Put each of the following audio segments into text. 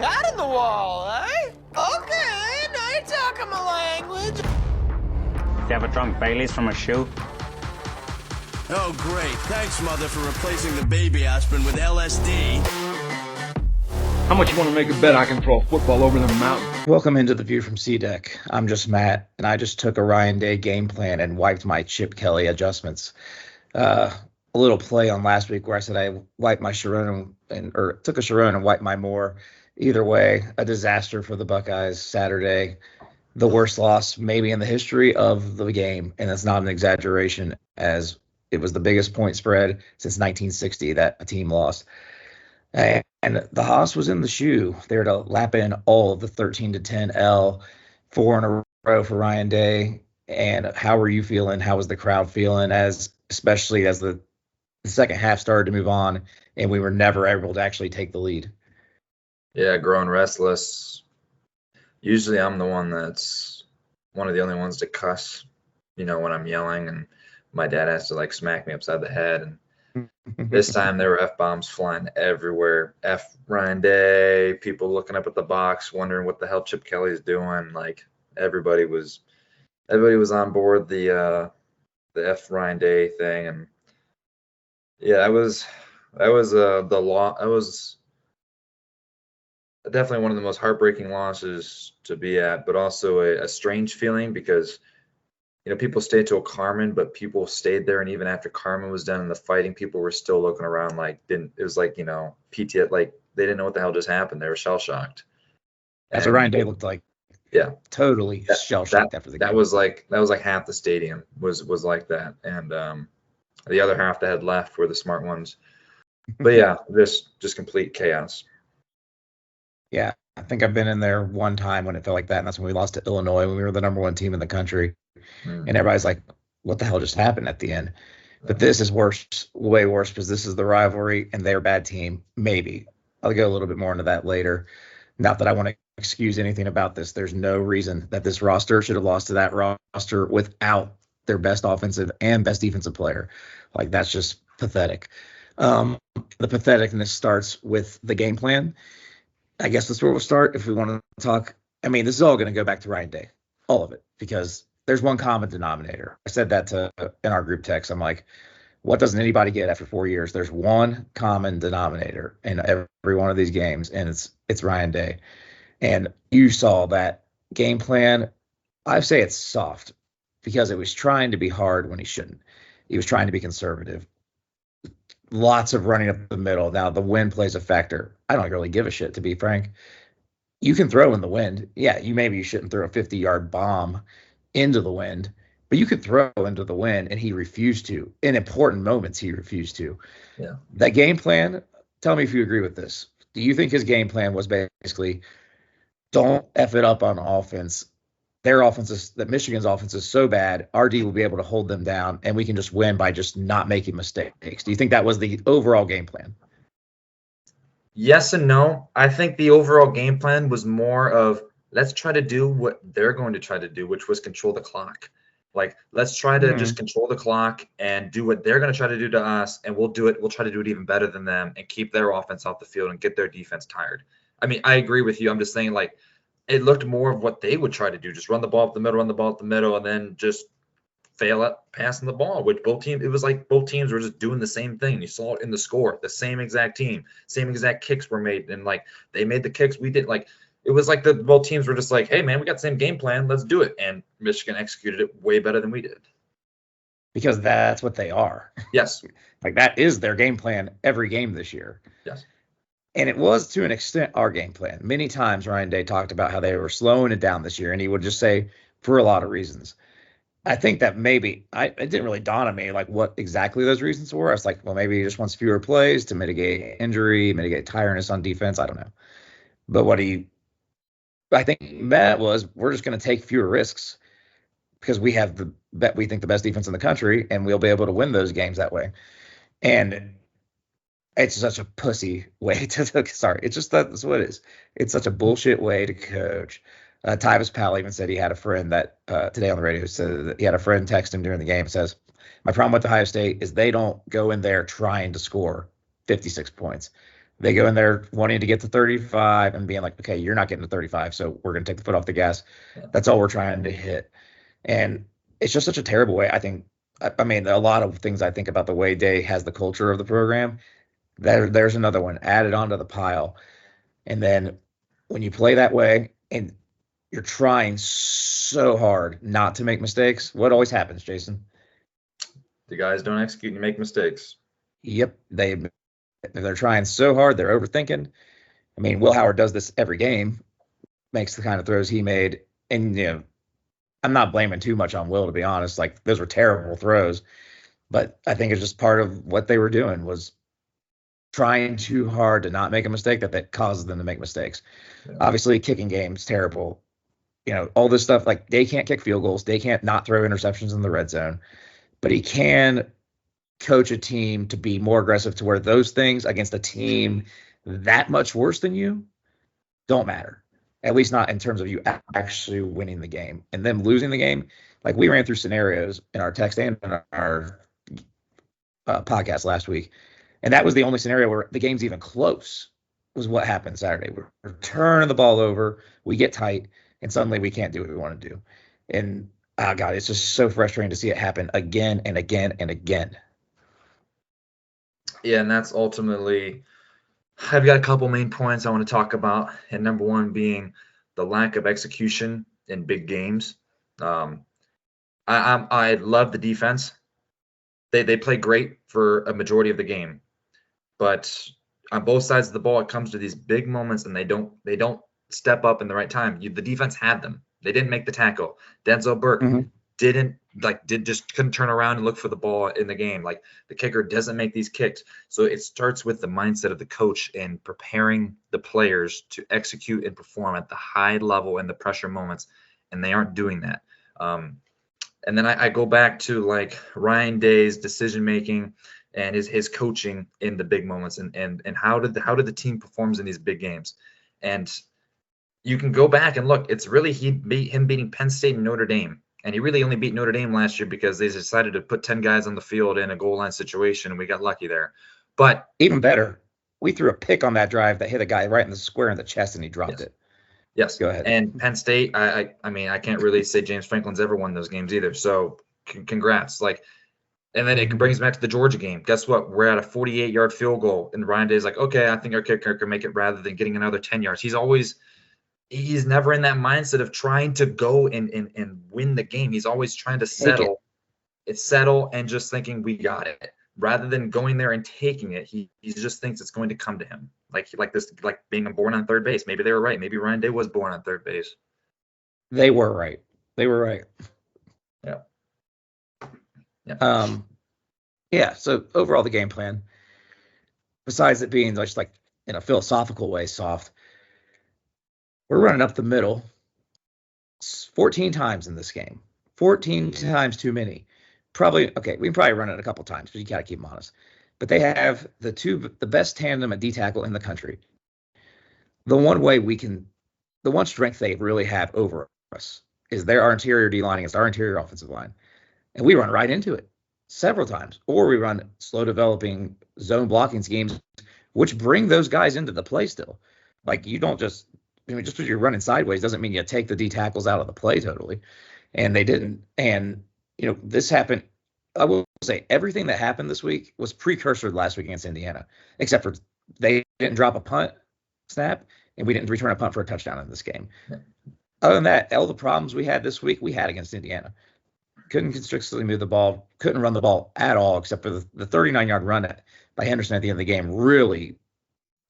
cat in the wall, eh? Okay, now you're talking my language. Do you ever drunk Baileys from a shoe? Oh, great. Thanks, Mother, for replacing the baby aspirin with LSD. How much you want to make a bet I can throw a football over the mountain? Welcome into the View from C-Deck. I'm just Matt, and I just took a Ryan Day game plan and wiped my Chip Kelly adjustments. A little play on last week where I said I wiped my Sharon or took a Sharon and wiped my Moore. Either way, a disaster for the Buckeyes Saturday. The worst loss maybe in the history of the game, and that's not an exaggeration, as it was the biggest point spread since 1960 that a team lost. And the Haas was in the shoe there to lap in all of the 13-10 L, 4 in a row for Ryan Day. And how were you feeling? How was the crowd feeling, especially as the second half started to move on and we were never able to actually take the lead? Yeah, growing restless. Usually I'm the one that's one of the only ones to cuss, when I'm yelling, and my dad has to smack me upside the head. And this time there were F-bombs flying everywhere. F Ryan Day, people looking up at the box, wondering what the hell Chip Kelly's doing. Everybody was on board the F Ryan Day thing. And yeah, that was definitely one of the most heartbreaking losses to be at, but also a strange feeling because people stayed till Carmen, but people stayed there, and even after Carmen was done and the fighting, people were still looking around PTSD, they didn't know what the hell just happened. They were shell shocked. That's what Ryan Day looked like. Yeah, totally shell shocked after the game. That was like half the stadium was like that, and the other half that had left were the smart ones. But yeah, just complete chaos. Yeah, I think I've been in there one time when it felt like that, and that's when we lost to Illinois when we were the number one team in the country. And everybody's like, what the hell just happened at the end? But this is worse, way worse, because this is the rivalry and they're a bad team. Maybe. I'll go a little bit more into that later. Not that I want to excuse anything about this. There's no reason that this roster should have lost to that roster without their best offensive and best defensive player. That's just pathetic. The patheticness starts with the game plan. I guess that's where we'll start if we want to talk. I mean, this is all going to go back to Ryan Day, all of it, because there's one common denominator. I said that in our group text. I'm like, what doesn't anybody get after 4 years? There's one common denominator in every one of these games, and it's Ryan Day. And you saw that game plan. I say it's soft because it was trying to be hard when he shouldn't. He was trying to be conservative. Lots of running up the middle. Now, the wind plays a factor. I don't really give a shit, to be frank. You can throw in the wind. Yeah, you shouldn't throw a 50-yard bomb into the wind, but you could throw into the wind, and he refused to. In important moments, he refused to. Yeah. That game plan, tell me if you agree with this. Do you think his game plan was basically don't F it up on offense? Their offense is, that Michigan's offense is so bad, RD will be able to hold them down, and we can just win by just not making mistakes. Do you think that was the overall game plan? Yes and no. I think the overall game plan was more of let's try to do what they're going to try to do, which was control the clock. Let's try to just control the clock and do what they're going to try to do to us, and we'll do it. We'll try to do it even better than them and keep their offense off the field and get their defense tired. I mean, I agree with you. I'm just saying, it looked more of what they would try to do, just run the ball up the middle, and then just fail at passing the ball, which both teams were just doing the same thing. You saw it in the score, the same exact team, same exact kicks were made, and they made the kicks. We did it was like both teams were just like, hey man, we got the same game plan, let's do it. And Michigan executed it way better than we did. Because that's what they are. Yes. That is their game plan every game this year. Yes. And it was, to an extent, our game plan. Many times Ryan Day talked about how they were slowing it down this year, and he would just say, for a lot of reasons. I think that maybe, it didn't really dawn on me what exactly those reasons were. I was like, well, maybe he just wants fewer plays to mitigate injury, mitigate tiredness on defense. I don't know. But I think Matt was, we're just going to take fewer risks because we think the best defense in the country, and we'll be able to win those games that way. And it's such a pussy way to sorry. It's just that's what it is. It's such a bullshit way to coach. Tyvis Powell even said he had a friend that today on the radio said that he had a friend text him during the game and says, my problem with Ohio State is they don't go in there trying to score 56 points. They go in there wanting to get to 35 and being like, okay, you're not getting to 35, so we're going to take the foot off the gas. That's all we're trying to hit. And it's just such a terrible way. I think, I mean, a lot of things I think about the way Day has the culture of the program. There's another one added onto the pile. And then when you play that way and you're trying so hard not to make mistakes, what always happens, Jason? The guys don't execute and you make mistakes. Yep, they're trying so hard, they're overthinking. I mean, Will Howard does this every game, makes the kind of throws he made, and I'm not blaming too much on Will, to be honest. Like, those were terrible throws, but I think it's just part of what they were doing was trying too hard to not make a mistake that causes them to make mistakes. Yeah. Obviously, kicking game's terrible. All this stuff, like, they can't kick field goals, they can't not throw interceptions in the red zone, but he can coach a team to be more aggressive to where those things against a team that much worse than you don't matter, at least not in terms of you actually winning the game and them losing the game. Like, we ran through scenarios in our text and in our podcast last week, and that was the only scenario where the game's even close was what happened Saturday. We're turning the ball over, we get tight, and suddenly we can't do what we want to do. And God, it's just so frustrating to see it happen again and again and again. Yeah, and that's ultimately, I've got a couple main points I want to talk about. And number one being the lack of execution in big games. I love the defense. They play great for a majority of the game. But on both sides of the ball, it comes to these big moments and they don't step up in the right time. The defense had them. They didn't make the tackle. Denzel Burke couldn't turn around and look for the ball in the game. Like, the kicker doesn't make these kicks. So it starts with the mindset of the coach and preparing the players to execute and perform at the high level in the pressure moments, and they aren't doing that. And then I go back to, like, Ryan Day's decision making and his coaching in the big moments, and how did the team performs in these big games. And you can go back and look. It's really him beating Penn State and Notre Dame. And he really only beat Notre Dame last year because they decided to put 10 guys on the field in a goal line situation, and we got lucky there. But even better, we threw a pick on that drive that hit a guy right in the square in the chest, and he dropped it. Yes. Go ahead. And Penn State, I mean, I can't really say James Franklin's ever won those games either. So congrats. Like, and then it brings back to the Georgia game. Guess what? We're at a 48-yard field goal, and Ryan Day's like, okay, I think our kicker can make it rather than getting another 10 yards. He's never in that mindset of trying to go and win the game. He's always trying to settle and just thinking we got it, rather than going there and taking it. He just thinks it's going to come to him, like being born on third base. Maybe they were right. Maybe Ryan Day was born on third base. They were right. Yeah. Yeah. So overall, the game plan, besides it being just like in a philosophical way soft, we're running up the middle 14 times in this game. 14 times too many. We can probably run it a couple times, but you got to keep them honest. But they have the best tandem at D-tackle in the country. The one strength they really have over us is our interior D-line against our interior offensive line. And we run right into it several times. Or we run slow developing zone blocking schemes, which bring those guys into the play still. Like, you don't just because you're running sideways doesn't mean you take the D tackles out of the play totally. And they didn't. And, this happened. I will say everything that happened this week was precursor to last week against Indiana, except for they didn't drop a punt snap and we didn't return a punt for a touchdown in this game. Other than that, all the problems we had this week, we had against Indiana. Couldn't consistently move the ball, couldn't run the ball at all, except for the 39-yard run by Henderson at the end of the game really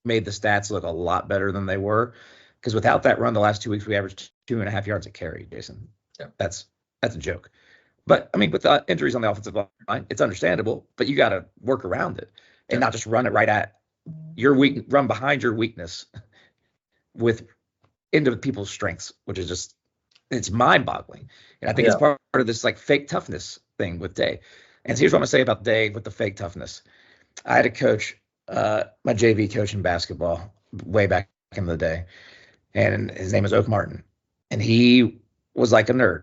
made the stats look a lot better than they were. Because without that run, the last 2 weeks, we averaged 2.5 yards a carry, Jason. Yeah. That's a joke. But, I mean, with the injuries on the offensive line, it's understandable, but you got to work around it and not just run it right at your run behind your weakness into people's strengths, which is just, it's mind-boggling. And I think it's part of this, like, fake toughness thing with Day. And so here's what I'm going to say about Day with the fake toughness. I had a coach, my JV coach in basketball way back in the day. And his name is Oak Martin. And he was like a nerd.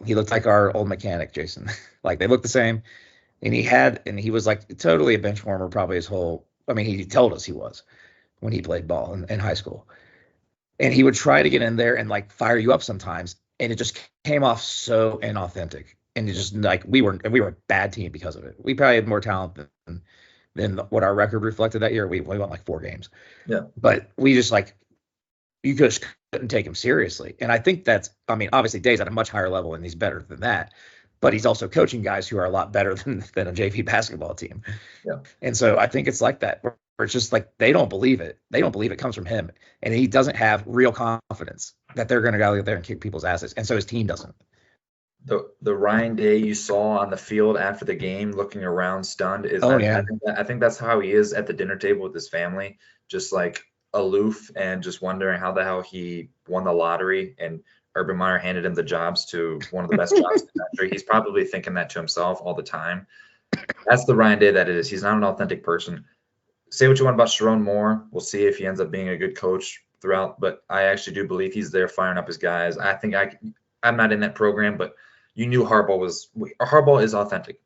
He looked like our old mechanic, Jason. Like, they looked the same. And he was like totally a bench warmer probably his whole I mean, he told us he was when he played ball in high school. And he would try to get in there and like fire you up sometimes, and it just came off so inauthentic. And it just like we were a bad team because of it. We probably had more talent than what our record reflected that year. We won like 4 games. Yeah. But we just like you just couldn't take him seriously. And I think that's, I mean, obviously Day's at a much higher level and he's better than that. But he's also coaching guys who are a lot better than a JV basketball team. Yeah. And so I think it's like that, where it's just like they don't believe it. They don't believe it comes from him. And he doesn't have real confidence that they're going to go out there and kick people's asses. And so his team doesn't. The Ryan Day you saw on the field after the game, looking around stunned, is I think that's how he is at the dinner table with his family, just like aloof and just wondering how the hell he won the lottery and Urban Meyer handed him the jobs to one of the best jobs in the country. He's probably thinking that to himself all the time. That's the Ryan Day that it is. He's not an authentic person. Say what you want about Sharon Moore. We'll see if he ends up being a good coach throughout, but I actually do believe he's there firing up his guys. I think I'm not in that program, but you knew Harbaugh is authentic.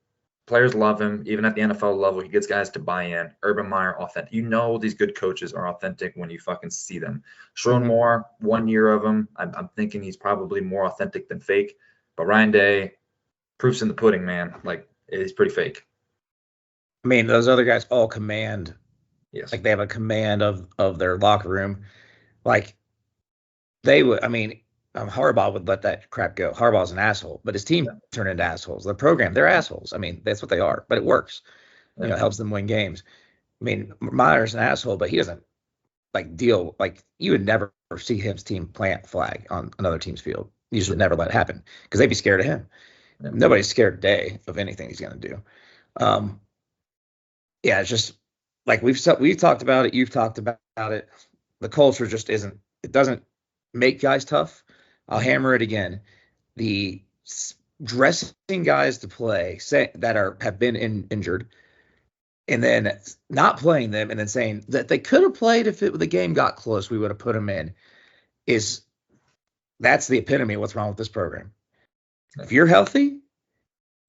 Players love him, even at the NFL level. He gets guys to buy in. Urban Meyer, authentic. You know these good coaches are authentic when you fucking see them. Sharon Moore, 1 year of him, I'm thinking he's probably more authentic than fake. But Ryan Day, proof's in the pudding, man. Like, he's pretty fake. I mean, those other guys all command. Yes. Like they have a command of their locker room. Like they would. I mean, Harbaugh would let that crap go. Harbaugh's an asshole, but his team turned into assholes. The program, they're assholes. I mean, that's what they are, but it works. You know, it helps them win games. I mean, Meyer's an asshole, but he doesn't like deal. Like you would never see his team plant a flag on another team's field. You just would never let it happen because they'd be scared of him. Yeah. Nobody's scared today of anything he's going to do. Yeah, it's just like we've talked about it. You've talked about it. The culture just isn't. It doesn't make guys tough. I'll hammer it again. The dressing guys to play have been injured, and then not playing them, and then saying that they could have played if the game got close, we would have put them in. That's the epitome of what's wrong with this program. If you're healthy,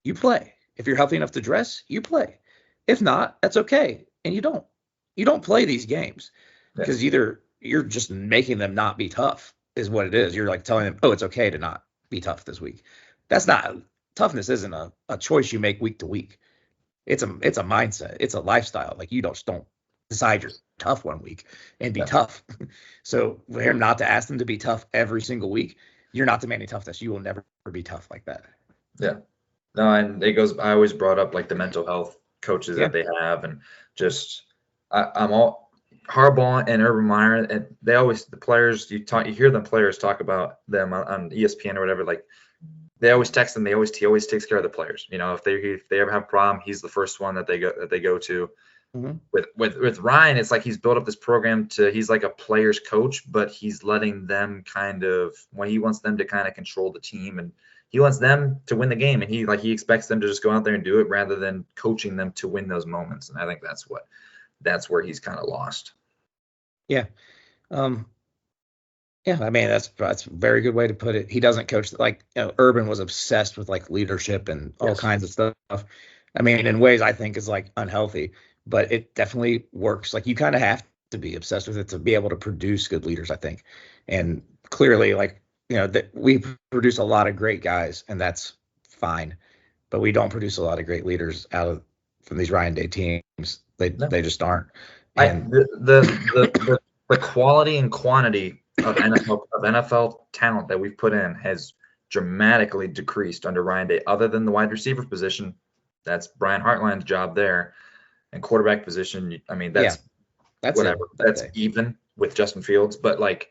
you play. If you're healthy enough to dress, you play. If not, that's okay, and you don't play these games because either you're just making them not be tough. Is what it is. You're like telling them, oh, it's okay to not be tough this week. That's not toughness. Isn't a choice you make week to week. It's a mindset. It's a lifestyle. Like you don't decide you're tough one week and be tough. So for him not to ask them to be tough every single week, you're not demanding toughness. You will never be tough like that. Yeah. No, and it goes. I always brought up like the mental health coaches that they have, and just I'm all. Harbaugh and Urban Meyer, and they always the players you hear the players talk about them on ESPN or whatever. Like they always text them. He always takes care of the players. You know, if they ever have a problem, he's the first one that they go to. Mm-hmm. With Ryan, it's like he's built up this program he's like a player's coach, but he's letting them he wants them to kind of control the team, and he wants them to win the game, and he expects them to just go out there and do it rather than coaching them to win those moments. And I think that's where he's kind of lost. Yeah. Yeah, I mean, that's a very good way to put it. He doesn't coach Urban was obsessed with like leadership and all kinds of stuff. I mean, in ways I think is like unhealthy, but it definitely works. Like you kind of have to be obsessed with it to be able to produce good leaders, I think. And clearly, like, that we produce a lot of great guys, and that's fine. But we don't produce a lot of great leaders from these Ryan Day teams. They just aren't. And the quality and quantity of NFL talent that we've put in has dramatically decreased under Ryan Day. Other than the wide receiver position, that's Brian Hartline's job there, and quarterback position. I mean, that's whatever. That's even with Justin Fields, but like,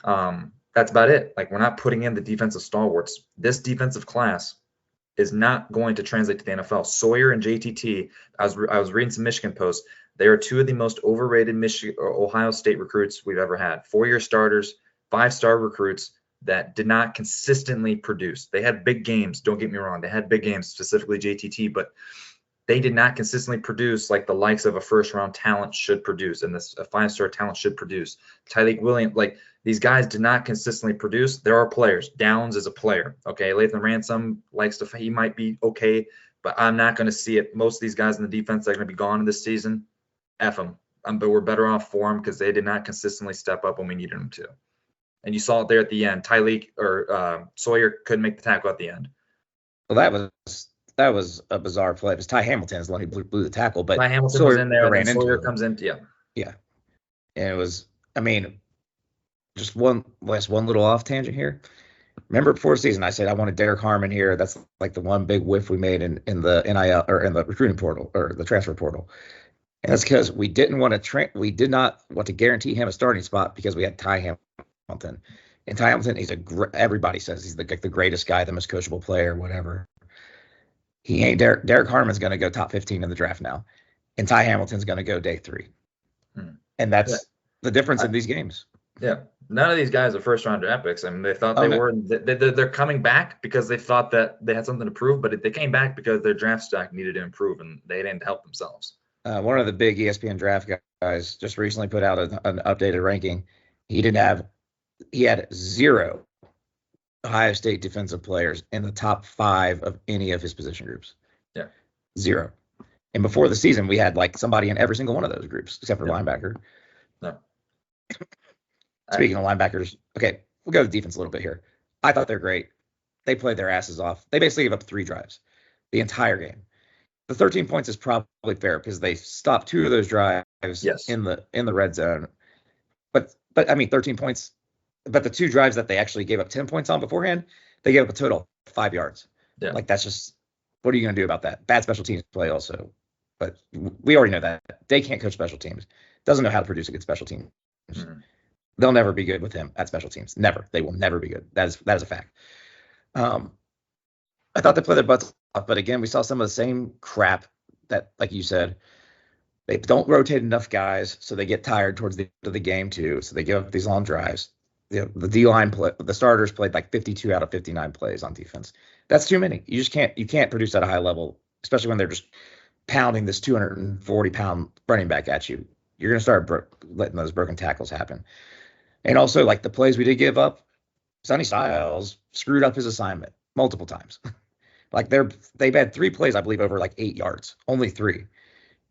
that's about it. Like, we're not putting in the defensive stalwarts. This defensive class is not going to translate to the NFL. Sawyer and JTT. I was reading some Michigan posts. They are two of the most overrated Ohio State recruits we've ever had. 4-year starters, 5-star recruits that did not consistently produce. They had big games. Don't get me wrong. They had big games, specifically JTT, but they did not consistently produce like the likes of a first-round talent should produce, and a 5-star talent should produce. Tyreek Williams, like these guys did not consistently produce. There are players. Downs is a player. Okay, Lathan Ransom he might be okay, but I'm not going to see it. Most of these guys in the defense are going to be gone this season. F them. But we're better off for them because they did not consistently step up when we needed them to. And you saw it there at the end. Tyleek or Sawyer couldn't make the tackle at the end. Well, that was a bizarre play. It was Ty Hamilton's the one who blew the tackle, but Ty Hamilton Sawyer was in there, ran and into Sawyer him. comes in. Yeah. Yeah. And it was, I mean, just one little off tangent here. Remember before the season, I said I wanted Derek Harmon here. That's like the one big whiff we made in the NIL or in the recruiting portal or the transfer portal. And that's because we did not want to guarantee him a starting spot because we had Ty Hamilton. And Ty Hamilton, everybody says he's the greatest guy, the most coachable player, whatever. He ain't Derek Harmon's going to go top 15 in the draft now, and Ty Hamilton's going to go day 3. And that's the difference in these games. Yeah, none of these guys are first-round draft picks. I mean, they thought were. They're coming back because they thought that they had something to prove, but they came back because their draft stock needed to improve, and they didn't help themselves. One of the big ESPN draft guys just recently put out an updated ranking. He had 0 Ohio State defensive players in the top 5 of any of his position groups. Yeah, 0. And before the season, we had like somebody in every single one of those groups except for linebacker. No. Speaking of linebackers, okay, we'll go to defense a little bit here. I thought they're great. They played their asses off. They basically gave up 3 drives the entire game. The 13 points is probably fair because they stopped 2 of those drives in the red zone. But I mean, 13 points. But the 2 drives that they actually gave up 10 points on beforehand, they gave up a total of 5 yards. Yeah. Like that's just, what are you going to do about that? Bad special teams play also. But we already know that. They can't coach special teams. Doesn't know how to produce a good special team. Mm-hmm. They'll never be good with him at special teams. Never. They will never be good. That is a fact. I thought they played their butts off, but again, we saw some of the same crap that, like you said, they don't rotate enough guys, so they get tired towards the end of the game too. So they give up these long drives. The D-line the starters played like 52 out of 59 plays on defense. That's too many. You can't produce at a high level, especially when they're just pounding this 240-pound running back at you. You're going to start letting those broken tackles happen. And also, like the plays we did give up, Sonny Styles screwed up his assignment multiple times. Like they've had 3 plays, I believe, over like 8 yards, only 3.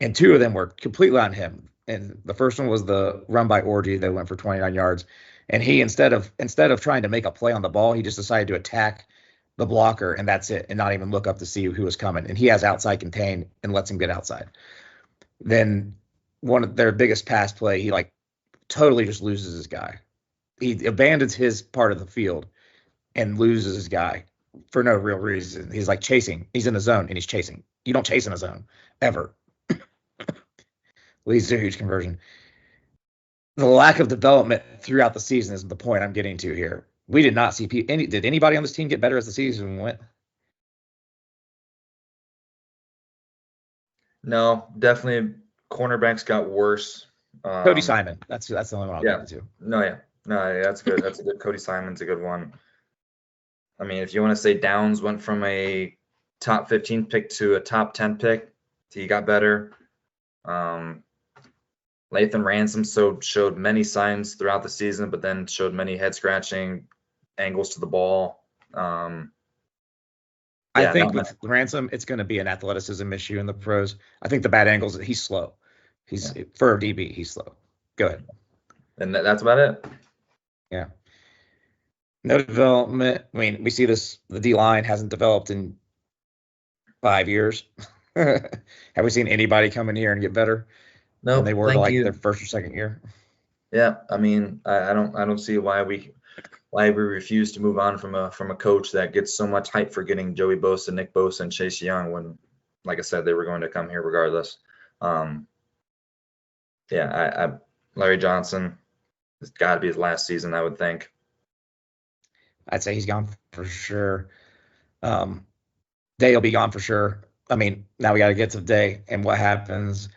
And 2 of them were completely on him. And the first one was the run by Orgy that went for 29 yards. And he, instead of trying to make a play on the ball, he just decided to attack the blocker, and that's it, and not even look up to see who was coming. And he has outside contain and lets him get outside. Then one of their biggest pass play, he like totally just loses his guy. He abandons his part of the field and loses his guy for no real reason. He's like chasing. He's in the zone, and he's chasing. You don't chase in a zone, ever. Leads to a huge conversion. The lack of development throughout the season is the point I'm getting to here. We did not see did anybody on this team get better as the season went? No, definitely cornerbacks got worse. Cody Simon. That's the only one I'll get to. No, that's good. That's a good. Cody Simon's a good one. I mean, if you want to say Downs went from a top 15 pick to a top 10 pick, he got better. Lathan Ransom showed many signs throughout the season, but then showed many head scratching angles to the ball. I think with Ransom, it's going to be an athleticism issue in the pros. I think the bad angles, he's slow. For a DB, he's slow. Go ahead. And that's about it. Yeah. No development. I mean, we see this. The D line hasn't developed in 5 years. Have we seen anybody come in here and get better? No, than they were like their first or second year. Yeah, I mean, I don't see why we refuse to move on from a coach that gets so much hype for getting Joey Bosa, Nick Bosa, and Chase Young when, like I said, they were going to come here regardless. Larry Johnson, it's got to be his last season, I would think. I'd say he's gone for sure. Day will be gone for sure. I mean, now we got to get to the day and what happens.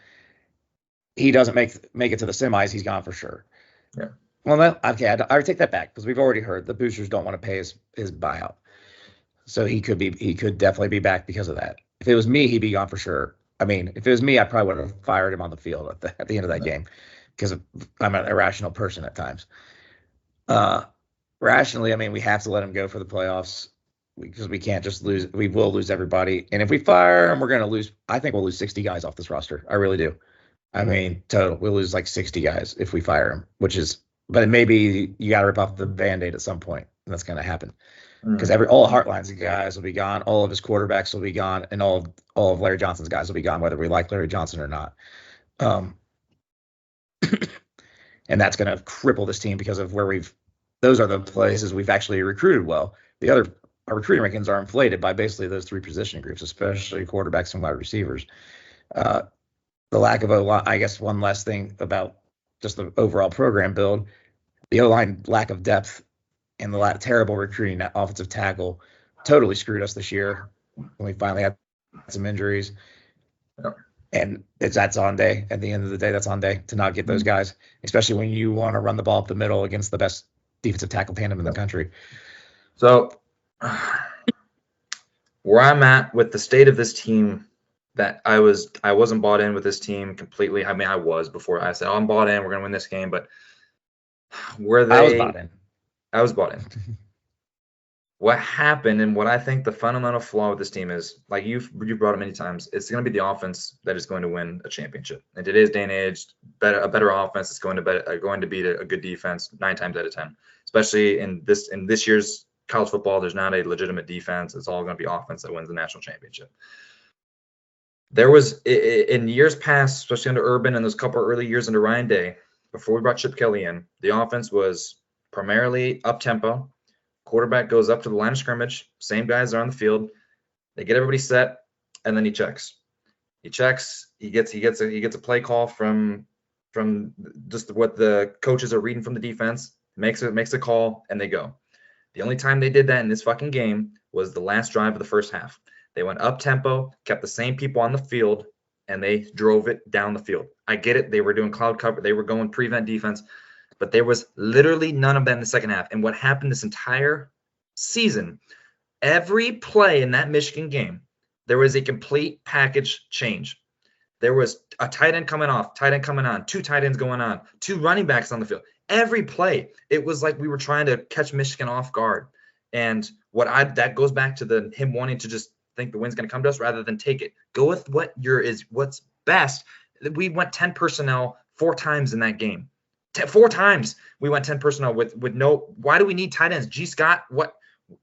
He doesn't make it to the semis, he's gone for sure. Yeah. Well, I take that back because we've already heard the boosters don't want to pay his buyout, so he could definitely be back because of that. If it was me, he'd be gone for sure. I mean, if it was me, I probably would have fired him on the field at the end of that game because I'm an irrational person at times. Rationally, I mean, we have to let him go for the playoffs because we can't just lose. We will lose everybody, and if we fire him, we're going to lose. I think we'll lose 60 guys off this roster. I really do. I mean, total. We'll lose like 60 guys if we fire him, but maybe you got to rip off the Band-Aid at some point, and that's going to happen. Because all Hartline's guys will be gone, all of his quarterbacks will be gone, and all of Larry Johnson's guys will be gone, whether we like Larry Johnson or not. And that's going to cripple this team because of those are the places we've actually recruited well. Our recruiting rankings are inflated by basically those three position groups, especially quarterbacks and wide receivers. The lack of O-line, I guess one last thing about just the overall program build, the O-line lack of depth and the terrible recruiting at offensive tackle totally screwed us this year when we finally had some injuries. Yep. And that's on day. At the end of the day, that's on day to not get those guys, especially when you want to run the ball up the middle against the best defensive tackle tandem in the country. So where I'm at with the state of this team, that I wasn't bought in with this team completely. I mean, I was before I said, I'm bought in, we're going to win this game. But I was bought in. I was bought in. What happened and what I think the fundamental flaw with this team is, like you've brought it many times, it's going to be the offense that is going to win a championship. In today's day and age, a better offense is going to beat a good defense 9 times out of 10. Especially in this year's college football, there's not a legitimate defense. It's all going to be offense that wins the national championship. There was in years past, especially under Urban and those couple early years under Ryan Day, before we brought Chip Kelly in, the offense was primarily up tempo. Quarterback goes up to the line of scrimmage. Same guys are on the field. They get everybody set, and then he checks. He gets a play call from just what the coaches are reading from the defense. Makes a call, and they go. The only time they did that in this fucking game was the last drive of the first half. They went up tempo, kept the same people on the field, and they drove it down the field. I get it. They were doing cloud cover. They were going prevent defense. But there was literally none of that in the second half. And what happened this entire season, every play in that Michigan game, there was a complete package change. There was a tight end coming off, tight end coming on, 2 tight ends going on, 2 running backs on the field. Every play, it was like we were trying to catch Michigan off guard. And that goes back to him wanting to just think the win's going to come to us rather than take it. Go with what's best. We went 10 personnel 4 times in that game. 4 times we went 10 personnel with no. Why do we need tight ends? G. Scott, what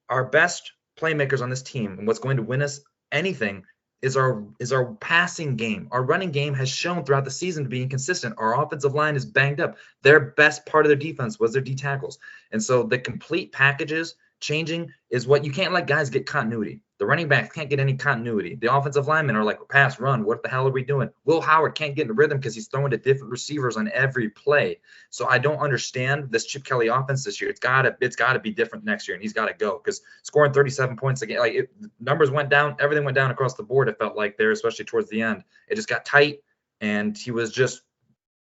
our best playmakers on this team and what's going to win us anything is our passing game. Our running game has shown throughout the season to be inconsistent. Our offensive line is banged up. Their best part of their defense was their D tackles. And so the complete packages changing is what you can't let guys get continuity. The running backs can't get any continuity. The offensive linemen are like, pass, run. What the hell are we doing? Will Howard can't get in the rhythm because he's throwing to different receivers on every play. So I don't understand this Chip Kelly offense this year. It's gotta be different next year, and he's got to go because scoring 37 points again, numbers went down, everything went down across the board. It felt like there, especially towards the end, it just got tight, and he was just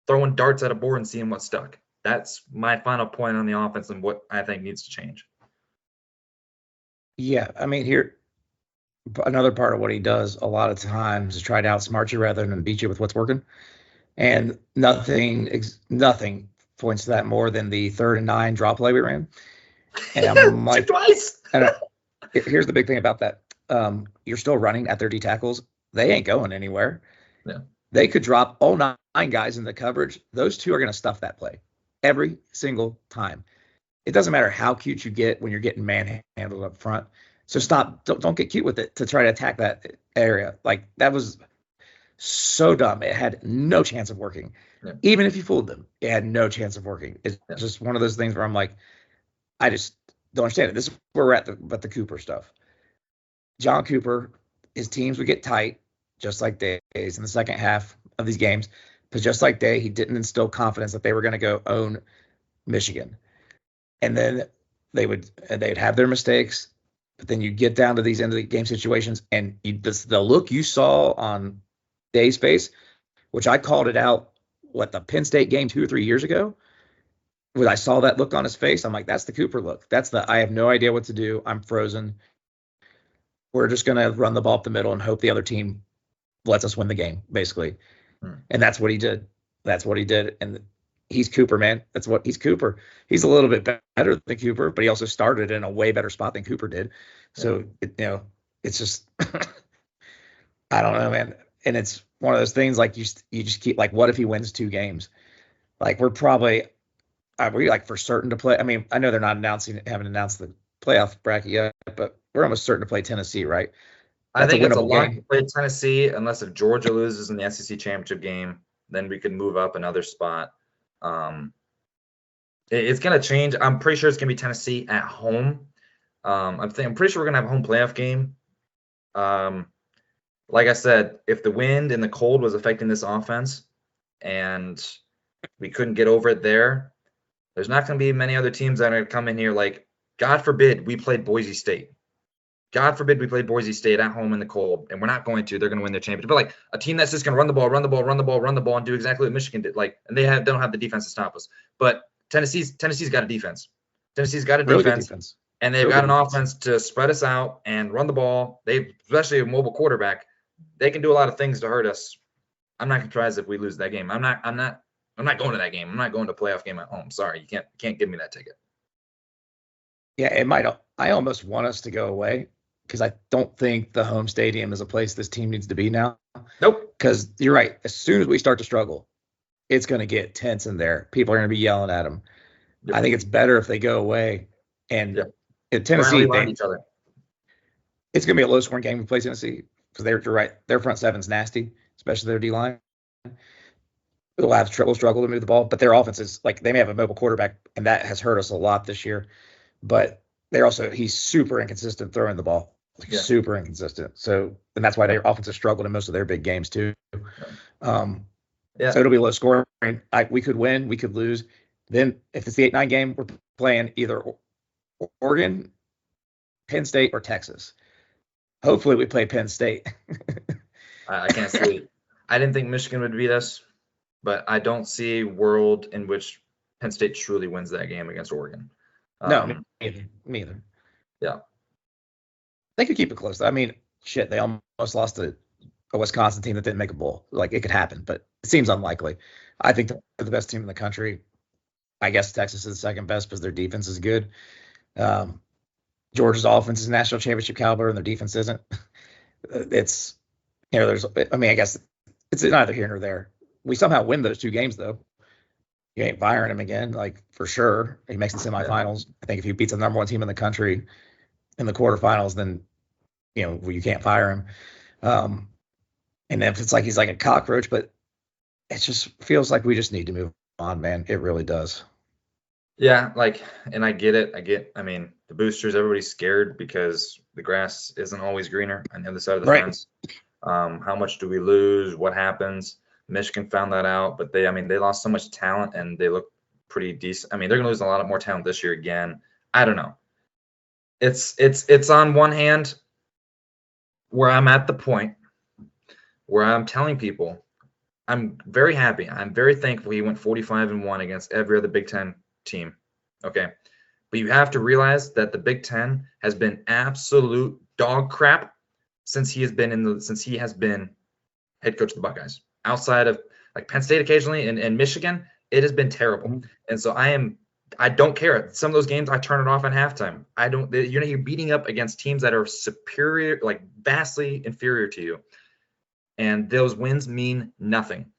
throwing darts at a board and seeing what stuck. That's my final point on the offense and what I think needs to change. Yeah, I mean, here, another part of what he does a lot of times is try to outsmart you rather than beat you with what's working. And nothing points to that more than the 3rd and 9 drop play we ran. And I'm like, twice. Here's the big thing about that. You're still running at their D tackles. They ain't going anywhere. Yeah. They could drop all 9 guys in the coverage. Those 2 are going to stuff that play every single time. It doesn't matter how cute you get when you're getting manhandled up front. So don't get cute with it to try to attack that area. Like, that was so dumb. It had no chance of working. Yeah. Even if you fooled them, it had no chance of working. It's just one of those things where I'm like, I just don't understand it. This is where we're at the Cooper stuff. John Cooper, his teams would get tight, just like Days in the second half of these games. But just like Day, he didn't instill confidence that they were going to go own Michigan. And then they'd have their mistakes, but then you get down to these end of the game situations, and the look you saw on Day's face, which I called it out, the Penn State game 2 or 3 years ago, when I saw that look on his face, I'm like, that's the Cooper look. That's I have no idea what to do. I'm frozen. We're just going to run the ball up the middle and hope the other team lets us win the game, basically. And that's what he did. And he's Cooper, man. He's Cooper. He's a little bit better than Cooper, but he also started in a way better spot than Cooper did. So, it's just, I don't know, man. and it's one of those things like you just keep like, what if he wins 2 games? Like we're probably are we like for certain to play? I mean, I know they're not haven't announced the playoff bracket yet, but we're almost certain to play Tennessee, right? I think it's a winnable lock game. to play Tennessee, unless if Georgia loses in the SEC championship game, then we could move up another spot. It's gonna change. I'm pretty sure it's gonna be Tennessee at home. I'm pretty sure we're gonna have a home playoff game. Like I said, if the wind and the cold was affecting this offense, and we couldn't get over it there's not going to be many other teams that are going to come in here. Like, God forbid we played Boise State. God forbid we played Boise State at home in the cold, and we're not going to. They're going to win their championship. But like a team that's just going to run the ball, and do exactly what Michigan did. Like, and don't have the defense to stop us. But Tennessee's got a defense. Tennessee's got a Really good defense, defense. and they've got an offense to spread us out and run the ball. Especially a mobile quarterback, they can do a lot of things to hurt us. I'm not surprised if we lose that game. I'm not going to that game. I'm not going to a playoff game at home. Sorry, you can't give me that ticket. Yeah, it might. I almost want us to go away because I don't think the home stadium is a place this team needs to be now. Nope. Because you're right. As soon as we start to struggle, it's going to get tense in there. People are going to be yelling at them. Yep. I think it's better if they go away. And in Tennessee, each other. It's going to be a low-scoring game. We play Tennessee because you're right. Their front seven's nasty, especially their D-line. We'll have struggle to move the ball, but their offense is like they may have a mobile quarterback, and that has hurt us a lot this year. But he's super inconsistent throwing the ball, super inconsistent. So, and that's why their offense has struggled in most of their big games too. So it'll be low scoring. We could win, we could lose. Then if it's the 8-9 game, we're playing either Oregon, Penn State, or Texas. Hopefully, we play Penn State. I can't see. I didn't think Michigan would beat us. But I don't see a world in which Penn State truly wins that game against Oregon. No, me either. Yeah. They could keep it close. I mean, shit, they almost lost to a Wisconsin team that didn't make a bowl. Like, it could happen, but it seems unlikely. I think they're the best team in the country. I guess Texas is the second best because their defense is good. Georgia's offense is national championship caliber, and their defense isn't. It's, I guess it's neither here nor there. We somehow win those 2 games, though. You ain't firing him again, like, for sure. He makes the semifinals. I think if he beats the number 1 team in the country in the quarterfinals, then, you can't fire him. And if it's like he's like a cockroach, but it just feels like we just need to move on, man. It really does. Yeah, and I get it. I mean, the boosters, everybody's scared because the grass isn't always greener on the other side of the fence. How much do we lose? What happens? Michigan found that out, but they lost so much talent and they look pretty decent. I mean, they're going to lose a lot more talent this year again. I don't know. It's on one hand where I'm at the point where I'm telling people I'm very happy. I'm very thankful he went 45-1 against every other Big Ten team. Okay. But you have to realize that the Big Ten has been absolute dog crap since he has been head coach of the Buckeyes. Outside of like Penn State occasionally and Michigan, it has been terrible. Mm-hmm. And so I don't care. Some of those games I turn it off at halftime. You're beating up against teams that are superior, like vastly inferior to you. And those wins mean nothing.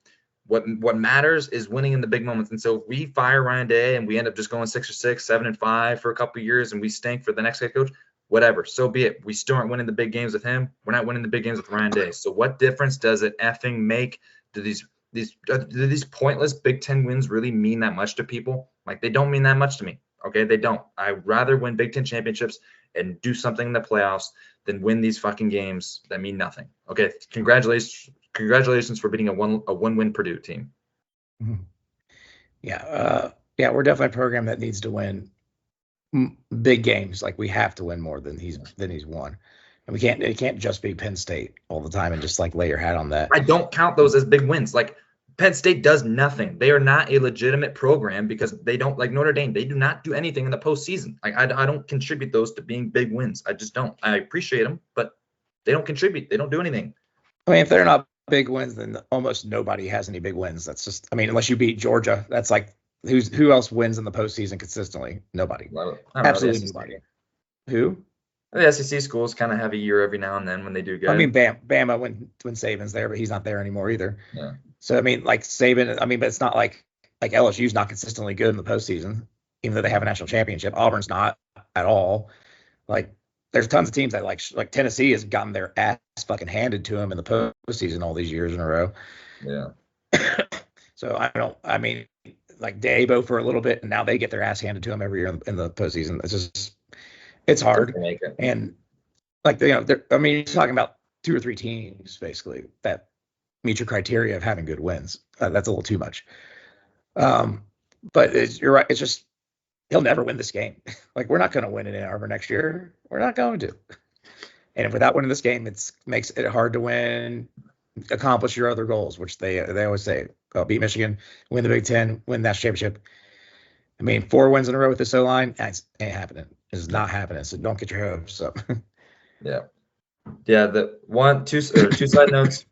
What matters is winning in the big moments. And so if we fire Ryan Day and we end up just going 6-6, 7-5 for a couple of years and we stink for the next head coach, whatever, so be it. We still aren't winning the big games with him. We're not winning the big games with Ryan Day. So what difference does it effing make? Do these pointless Big Ten wins really mean that much to people? Like, they don't mean that much to me. Okay, they don't. I'd rather win Big Ten championships and do something in the playoffs than win these fucking games that mean nothing. Okay, congratulations for beating a one-win Purdue team. Mm-hmm. Yeah, we're definitely a program that needs to win big games. Like, we have to win more than he's won, and it can't just be Penn State all the time and just like lay your hat on that. I don't count those as big wins. Like, Penn State does nothing. They are not a legitimate program because they don't, like Notre Dame, they do not do anything in the postseason. Like, I don't contribute those to being big wins. I just don't. I appreciate them, but they don't contribute. They don't do anything. I mean, if they're not big wins, then almost nobody has any big wins. That's just, I mean, unless you beat Georgia, that's like, who else wins in the postseason consistently? Nobody. Absolutely nobody. Who? The SEC schools kind of have a year every now and then when they do good. I mean, Bama when Saban's there, but he's not there anymore either. Yeah. So I mean, like Saban, but it's not like LSU's not consistently good in the postseason, even though they have a national championship. Auburn's not at all. Like, there's tons of teams that like Tennessee has gotten their ass fucking handed to them in the postseason all these years in a row. Yeah. So I mean, like Dabo for a little bit, and now they get their ass handed to them every year in the postseason. It's hard. And like, I mean, you're talking about 2 or 3 teams basically that meet your criteria of having good wins. That's a little too much. But you're right. It's just, he'll never win this game. Like, we're not going to win in Ann Arbor next year. We're not going to. And without winning this game, it makes it hard to win, accomplish your other goals, which they always say, beat Michigan, win the Big Ten, win that championship. I mean, 4 wins in a row with this O-line, ain't happening. It's not happening. So don't get your hopes up. Yeah. Two side notes.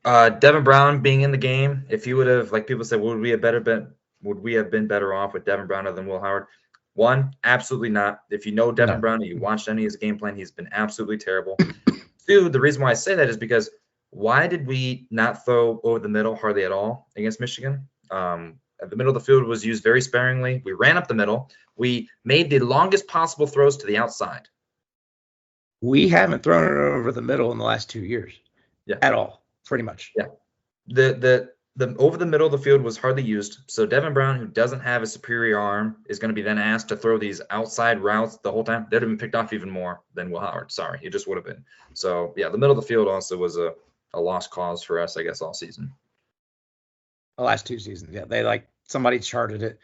Devin Brown being in the game, if he would have, like people said, would we have been better off with Devin Brown other than Will Howard? 1, absolutely not. If you know Devin Brown and you watched any of his game plan, he's been absolutely terrible. 2, the reason why I say that is because why did we not throw over the middle hardly at all against Michigan? The middle of the field was used very sparingly. We ran up the middle. We made the longest possible throws to the outside. We haven't thrown it over the middle in the last 2 years. Yeah. At all, pretty much. Yeah. The over the middle of the field was hardly used. So Devin Brown, who doesn't have a superior arm, is going to be then asked to throw these outside routes the whole time. They'd have been picked off even more than Will Howard. Sorry, it just would have been. So yeah, the middle of the field also was a lost cause for us, I guess, all season. The last 2 seasons, yeah. They somebody charted it,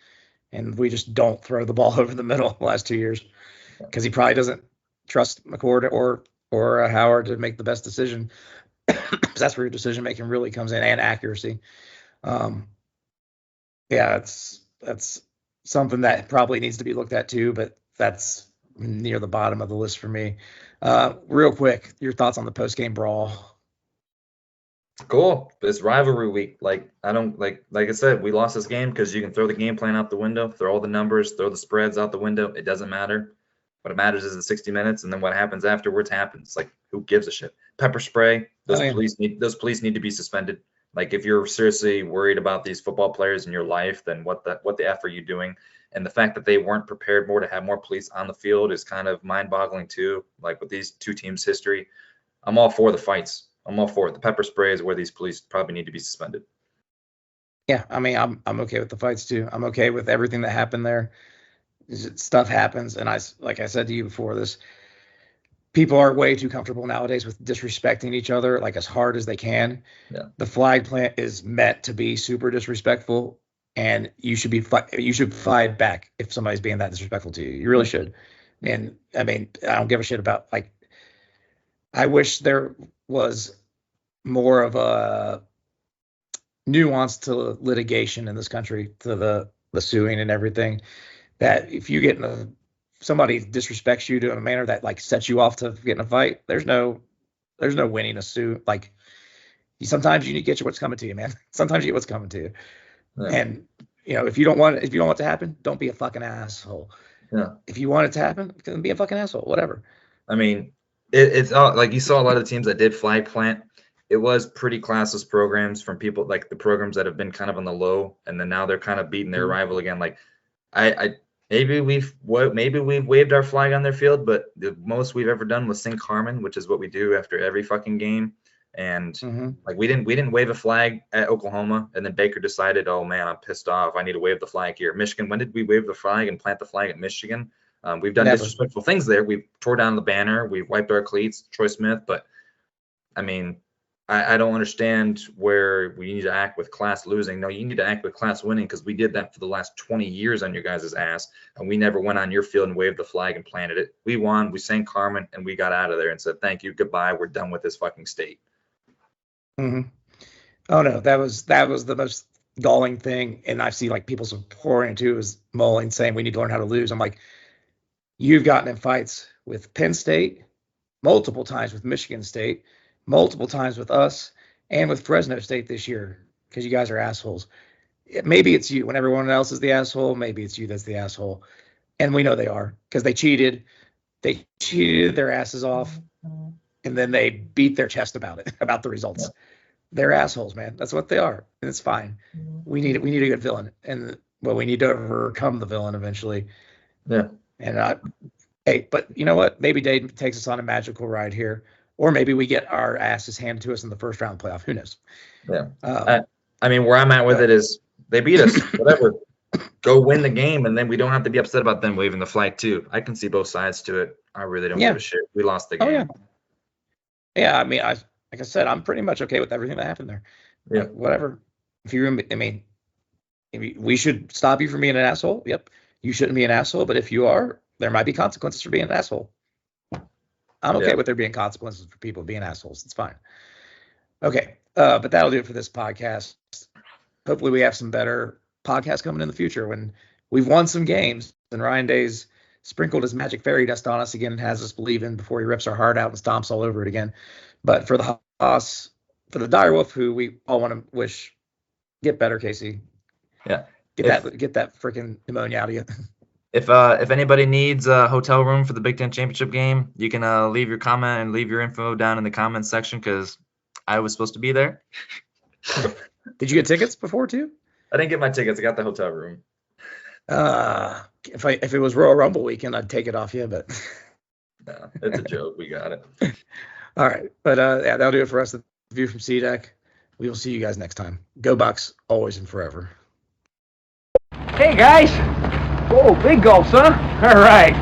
and we just don't throw the ball over the middle the last 2 years because he probably doesn't trust McCord or Howard to make the best decision. That's where your decision making really comes in, and accuracy. Yeah, that's something that probably needs to be looked at too, but that's near the bottom of the list for me. Real quick, your thoughts on the post-game brawl? Cool. It's rivalry week. Like I said, we lost this game because you can throw the game plan out the window, throw all the numbers, throw the spreads out the window. It doesn't matter. What it matters is the 60 minutes, and then what happens afterwards happens. Like, who gives a shit? Pepper spray. Those police need to be suspended. Like, if you're seriously worried about these football players in your life, then what the F are you doing? And the fact that they weren't prepared more to have more police on the field is kind of mind-boggling too. Like, with these 2 teams' history, I'm all for the fights. I'm all for it. The pepper spray is where these police probably need to be suspended. Yeah, I mean, I'm okay with the fights too. I'm okay with everything that happened there. Stuff happens, and like I said to you before this, people are way too comfortable nowadays with disrespecting each other like as hard as they can. Yeah. The flag plant is meant to be super disrespectful, and you should fight back if somebody's being that disrespectful to you. You really should. And I mean, I don't give a shit about, like, I wish there was more of a nuance to litigation in this country, to the suing and everything. That if you get somebody disrespects you to a manner that like sets you off to get in a fight, there's no winning a suit. Like, sometimes you need to get what's coming to you, man. Sometimes you get what's coming to you. Yeah. And if you don't want it to happen, don't be a fucking asshole. Yeah. If you want it to happen, then be a fucking asshole. Whatever. I mean, it's like you saw a lot of the teams that did flag plant. It was pretty classless programs from people like the programs that have been kind of on the low, and then now they're kind of beating their rival again. Like, maybe we've waved our flag on their field, but the most we've ever done was sing Carmen, which is what we do after every fucking game. And like, we didn't wave a flag at Oklahoma, and then Baker decided, oh man, I'm pissed off, I need to wave the flag here. Michigan, when did we wave the flag and plant the flag at Michigan? We've done disrespectful things there. We've tore down the banner, we've wiped our cleats, Troy Smith. But I mean, I don't understand where we need to act with class losing. No, you need to act with class winning, because we did that for the last 20 years on your guys' ass, and we never went on your field and waved the flag and planted it. We won, we sang Carmen, and we got out of there and said, thank you, goodbye, we're done with this fucking state. Oh no, that was the most galling thing. And I see like people pouring into is Mulling saying we need to learn how to lose. I'm like, you've gotten in fights with Penn State, multiple times with Michigan State, multiple times with us, and with Fresno State this year, because you guys are assholes. Maybe it's you when everyone else is the asshole. Maybe it's you that's the asshole. And we know they are, because they cheated. They cheated their asses off, and then they beat their chest about it, about the results. They're assholes, man. That's what they are, and it's fine. We need a good villain, and we need to overcome the villain eventually. Yeah. And hey, but you know what? Maybe Dade takes us on a magical ride here, or maybe we get our asses handed to us in the first round of the playoff. Who knows? Yeah. I mean, where I'm at with it is they beat us. Whatever. Go win the game, and then we don't have to be upset about them waving the flag too. I can see both sides to it. I really don't give a shit. We lost the game. Oh yeah. Yeah, I mean, like I said, I'm pretty much okay with everything that happened there. Yeah. Whatever. We should stop you from being an asshole. Yep. You shouldn't be an asshole, but if you are, there might be consequences for being an asshole. I'm okay with there being consequences for people being assholes. It's fine. Okay. But that'll do it for this podcast. Hopefully we have some better podcasts coming in the future when we've won some games and Ryan Day's sprinkled his magic fairy dust on us again and has us believing before he rips our heart out and stomps all over it again. But for the Haas, for the Direwolf, who we all want to wish get better, Casey. Yeah. Get that freaking pneumonia out of you. If anybody needs a hotel room for the Big Ten Championship game, you can leave your comment and leave your info down in the comments section because I was supposed to be there. Did you get tickets before too? I didn't get my tickets. I got the hotel room. If it was Royal Rumble weekend, I'd take it off you, but No, it's a joke. We got it. All right. But yeah, that'll do it for us. The View from C-Deck. We will see you guys next time. Go Bucks, always and forever. Hey, guys. Oh, big gulps, huh? All right.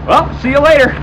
Well, see you later.